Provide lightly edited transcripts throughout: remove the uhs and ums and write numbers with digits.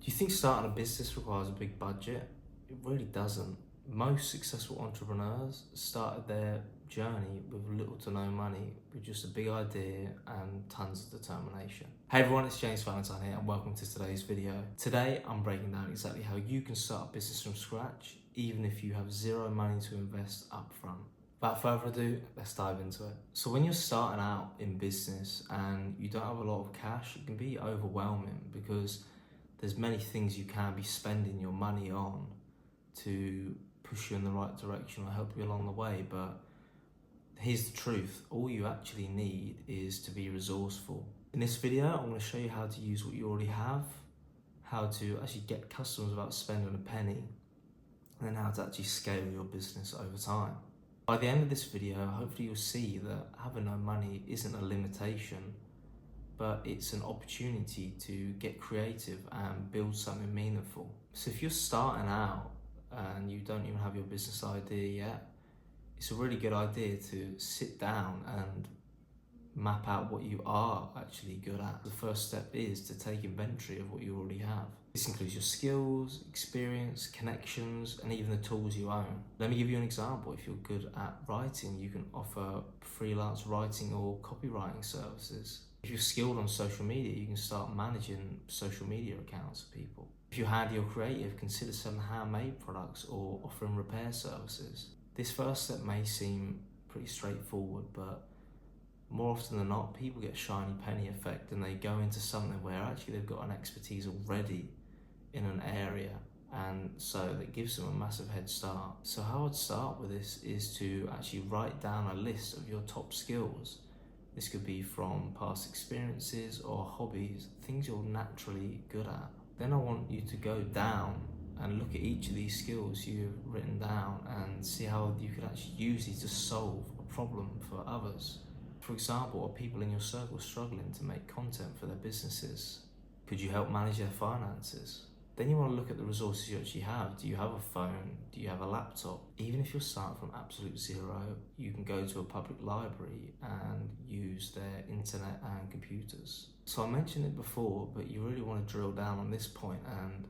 Do you think starting a business requires a big budget? It really doesn't. Most successful entrepreneurs started their journey with little to no money, with just a big idea and tons of determination. Hey everyone, it's James Valentine here and welcome to today's video. Today I'm breaking down exactly how you can start a business from scratch, even if you have zero money to invest upfront. Without further ado, let's dive into it. So when you're starting out in business and you don't have a lot of cash, it can be overwhelming because there's many things you can be spending your money on to push you in the right direction or help you along the way. But here's the truth, all you actually need is to be resourceful. In this video, I'm going to show you how to use what you already have, how to actually get customers without spending a penny, and then how to actually scale your business over time. By the end of this video, hopefully you'll see that having no money isn't a limitation, but it's an opportunity to get creative and build something meaningful. So if you're starting out and you don't even have your business idea yet, it's a really good idea to sit down and map out what you are actually good at. The first step is to take inventory of what you already have. This includes your skills, experience, connections, and even the tools you own. Let me give you an example. If you're good at writing, you can offer freelance writing or copywriting services. If you're skilled on social media, you can start managing social media accounts for people. If you're handy or creative, consider selling handmade products or offering repair services. This first step may seem pretty straightforward, but more often than not, people get a shiny penny effect and they go into something where actually they've got an expertise already in an area, and so that gives them a massive head start. So how I'd start with this is to actually write down a list of your top skills. This could be from past experiences or hobbies, things you're naturally good at. Then I want you to go down and look at each of these skills you've written down and see how you could actually use these to solve a problem for others. For example, are people in your circle struggling to make content for their businesses? Could you help manage their finances? Then you want to look at the resources you actually have. Do you have a phone? Do you have a laptop? Even if you're starting from absolute zero, you can go to a public library and use their internet and computers. So I mentioned it before, but you really want to drill down on this point, and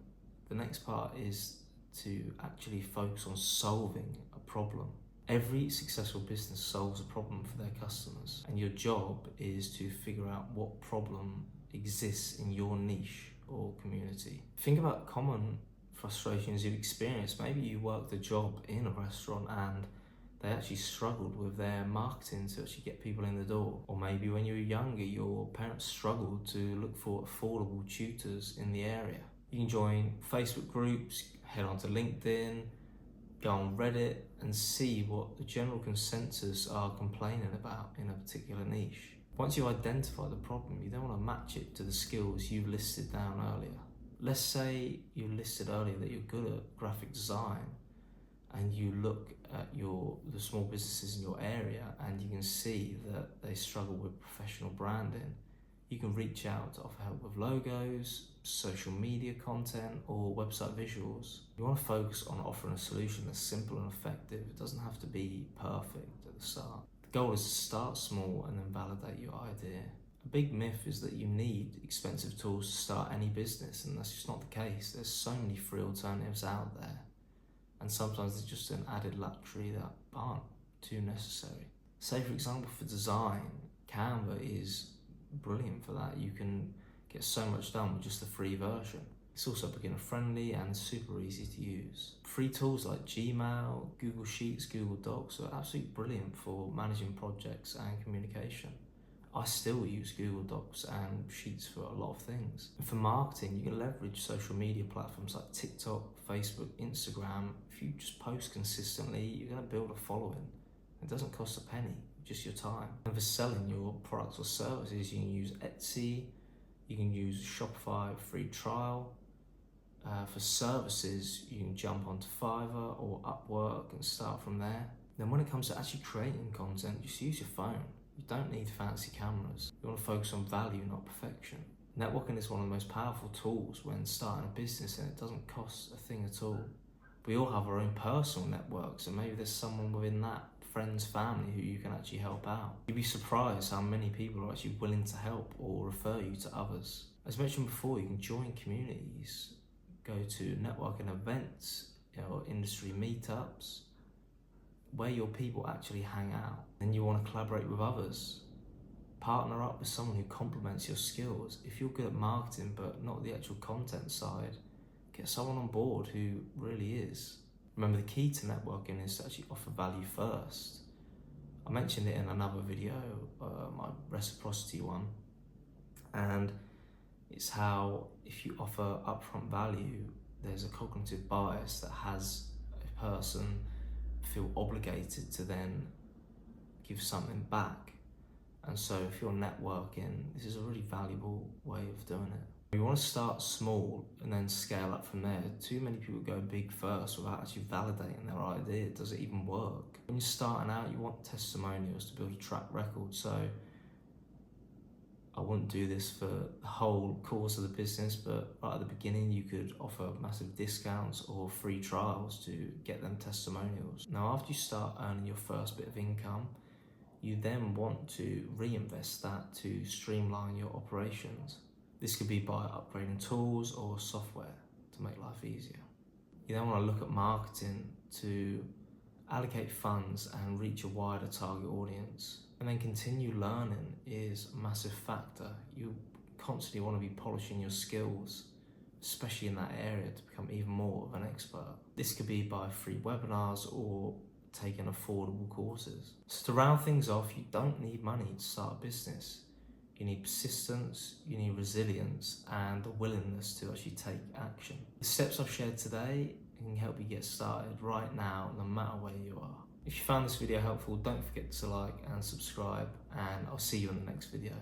the next part is to actually focus on solving a problem. Every successful business solves a problem for their customers, and your job is to figure out what problem exists in your niche or community. Think about common frustrations you've experienced. Maybe you worked a job in a restaurant and they actually struggled with their marketing to actually get people in the door. Or maybe when you were younger, your parents struggled to look for affordable tutors in the area. You can join Facebook groups, head onto LinkedIn, go on Reddit and see what the general consensus are complaining about in a particular niche. Once you identify the problem, you then want to match it to the skills you've listed down earlier. Let's say you listed earlier that you're good at graphic design, and you look at the small businesses in your area and you can see that they struggle with professional branding. You can reach out to offer help with logos, social media content, or website visuals. You want to focus on offering a solution that's simple and effective. It doesn't have to be perfect at the start. The goal is to start small and then validate your idea. A big myth is that you need expensive tools to start any business, and that's just not the case. There's so many free alternatives out there, and sometimes they're just an added luxury that aren't too necessary. Say for example, for design, Canva is brilliant for that. You can get so much done with just the free version. It's also beginner friendly and super easy to use. Free tools like Gmail, Google Sheets, Google Docs are absolutely brilliant for managing projects and communication. I still use Google Docs and Sheets for a lot of things. And for marketing, you can leverage social media platforms like TikTok, Facebook, Instagram. If you just post consistently, you're going to build a following. It doesn't cost a penny, just your time. And for selling your products or services, you can use Etsy, you can use Shopify free trial. For services, you can jump onto Fiverr or Upwork and start from there. Then when it comes to actually creating content, just use your phone. You don't need fancy cameras. You want to focus on value, not perfection. Networking is one of the most powerful tools when starting a business, and it doesn't cost a thing at all. We all have our own personal networks, and maybe there's someone within that, friends, family, who you can actually help out. You'd be surprised how many people are actually willing to help or refer you to others. As mentioned before, you can join communities go to networking events, or industry meetups, where your people actually hang out. Then you want to collaborate with others. Partner up with someone who complements your skills. If you're good at marketing but not the actual content side, get someone on board who really is. Remember, the key to networking is to actually offer value first. I mentioned it in another video, my reciprocity one, and it's how if you offer upfront value, there's a cognitive bias that has a person feel obligated to then give something back. And so if you're networking, this is a really valuable way of doing it. You want to start small and then scale up from there. Too many people go big first without actually validating their idea. Does it even work? When you're starting out, you want testimonials to build your track record. So I wouldn't do this for the whole course of the business, but right at the beginning, you could offer massive discounts or free trials to get them testimonials. Now, after you start earning your first bit of income, you then want to reinvest that to streamline your operations. This could be by upgrading tools or software to make life easier. You then want to look at marketing to allocate funds and reach a wider target audience. And then continue learning is a massive factor. You constantly want to be polishing your skills, especially in that area, to become even more of an expert. This could be by free webinars or taking affordable courses. So to round things off, you don't need money to start a business. You need persistence, you need resilience, and the willingness to actually take action. The steps I've shared today can help you get started right now, no matter where you are. If you found this video helpful, don't forget to like and subscribe, and I'll see you in the next video.